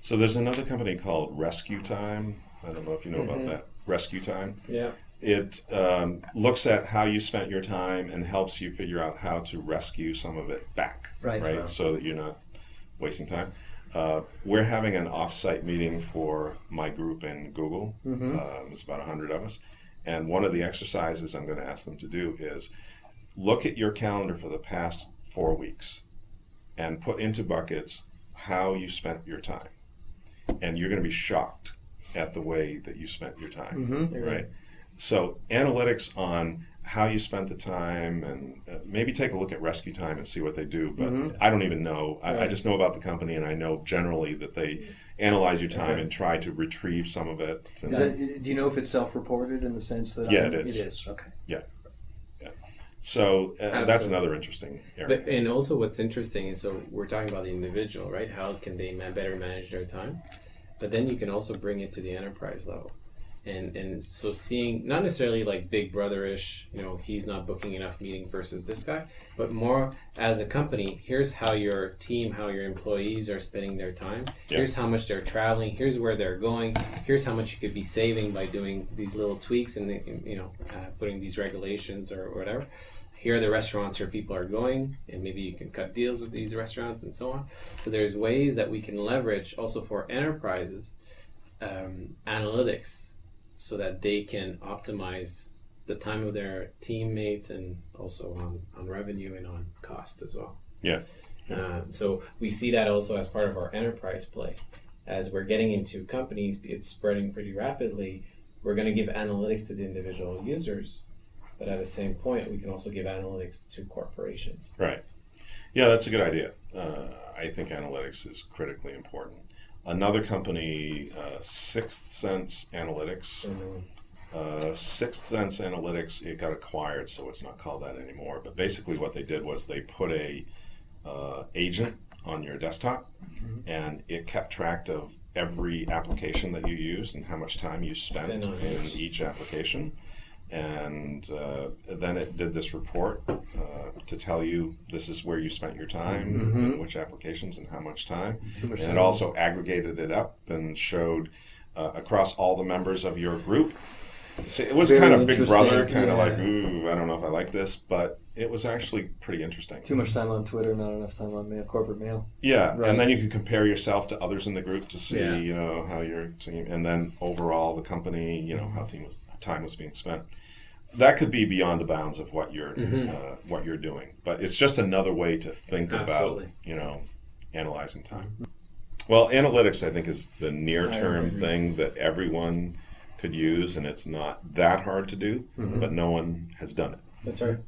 So there's another company called Rescue Time. I don't know if you know about that. Rescue Time. Yeah. It looks at how you spent your time and helps you figure out how to rescue some of it back. Right. Wow. So that you're not wasting time. We're having an off-site meeting for my group in Google. It's about 100 of us. And one of the exercises I'm going to ask them to do is look at your calendar for the past 4 weeks and put into buckets how you spent your time. And you're going to be shocked at the way that you spent your time, right? So analytics on how you spent the time, and maybe take a look at Rescue Time and see what they do. But I don't even know. I just know about the company, and I know generally that they analyze your time and try to retrieve some of it. Do you know if it's self-reported in the sense that? Yeah, it is. It is. Okay. Yeah. So that's another interesting area. But, and also what's interesting is, so we're talking about the individual, right? How can they better manage their time? But then you can also bring it to the enterprise level. And so seeing, not necessarily like Big Brother-ish, he's not booking enough meeting versus this guy, but more as a company, here's how your team, how your employees are spending their time. Here's how much they're traveling. Here's where they're going. Here's how much you could be saving by doing these little tweaks and putting these regulations or whatever. Here are the restaurants where people are going, and maybe you can cut deals with these restaurants and so on. So there's ways that we can leverage also for enterprises analytics, so that they can optimize the time of their teammates and also on revenue and on cost as well. Yeah. So we see that also as part of our enterprise play. As we're getting into companies, it's spreading pretty rapidly. We're going to give analytics to the individual users, but at the same point, we can also give analytics to corporations. Right. Yeah, that's a good idea. I think analytics is critically important. Another company, Sixth Sense Analytics. Sixth Sense Analytics, it got acquired, so it's not called that anymore. But basically what they did was they put a agent on your desktop, and it kept track of every application that you used and how much time you spent in each application. And then it did this report to tell you this is where you spent your time, and which applications and how much time. And it also aggregated it up and showed across all the members of your group. See, it was kind of Big Brother, kind of like, ooh, I don't know if I like this, but it was actually pretty interesting. Too much time on Twitter, not enough time on corporate mail. Yeah, right. And then you could compare yourself to others in the group to see, how your team, and then overall the company, how time was being spent. That could be beyond the bounds of what you're doing, but it's just another way to think about analyzing time. Well, analytics I think is the near-term thing that everyone could use, and it's not that hard to do, but no one has done it. That's right.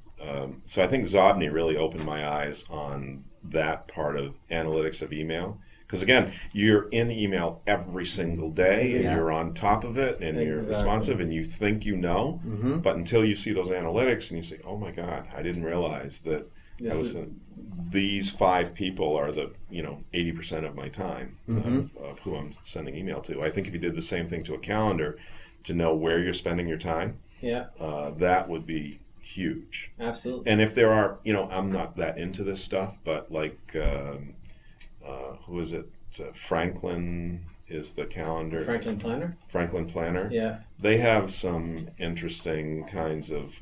So I think Zobni really opened my eyes on that part of analytics of email. Because again, you're in email every single day, and you're on top of it, and you're responsive, and you think but until you see those analytics, and you say, "Oh my God, I didn't realize that these 5 people are the 80% of my time of who I'm sending email to." I think if you did the same thing to a calendar, to know where you're spending your time, that would be huge. Absolutely. And if there are, I'm not that into this stuff, but like. Who is it? Franklin is the calendar. Franklin Planner? Franklin Planner. Yeah. They have some interesting kinds of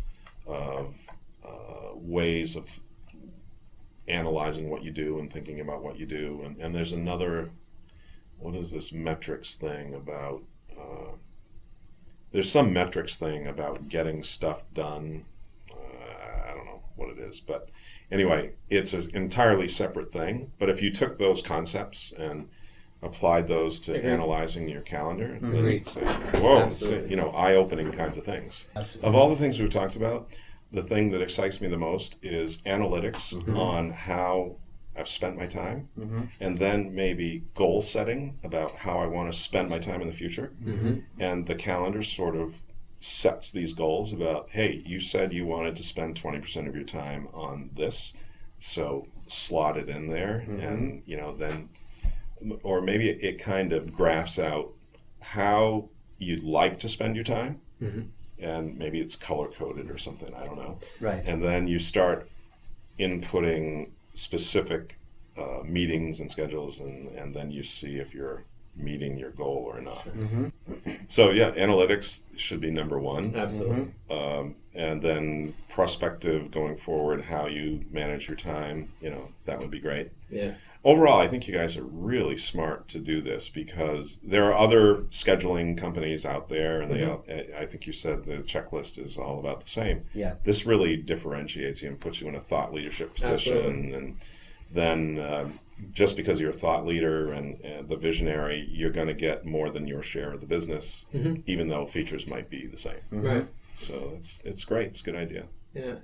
ways of analyzing what you do and thinking about what you do. And there's another, what is this metrics thing about? There's some metrics thing about getting stuff done. I don't know what it is, but anyway, it's an entirely separate thing. But if you took those concepts and applied those to analyzing your calendar, then you'd say, whoa, eye-opening kinds of things. Absolutely. Of all the things we've talked about, the thing that excites me the most is analytics on how I've spent my time, and then maybe goal setting about how I want to spend my time in the future. And the calendar sort of sets these goals about, hey, you said you wanted to spend 20% of your time on this, so slot it in there, and then, or maybe it kind of graphs out how you'd like to spend your time, and maybe it's color coded or something, I don't know. Right. And then you start inputting specific meetings and schedules, and then you see if you're meeting your goal or not. Sure. Mm-hmm. So yeah, analytics should be number one. Absolutely. And then prospective going forward, how you manage your time, that would be great. Yeah. Overall, I think you guys are really smart to do this because there are other scheduling companies out there, and I think you said the checklist is all about the same. Yeah. This really differentiates you and puts you in a thought leadership position. Absolutely. And then just because you're a thought leader and the visionary, you're going to get more than your share of the business, even though features might be the same. Right. So it's great. It's a good idea. Yeah.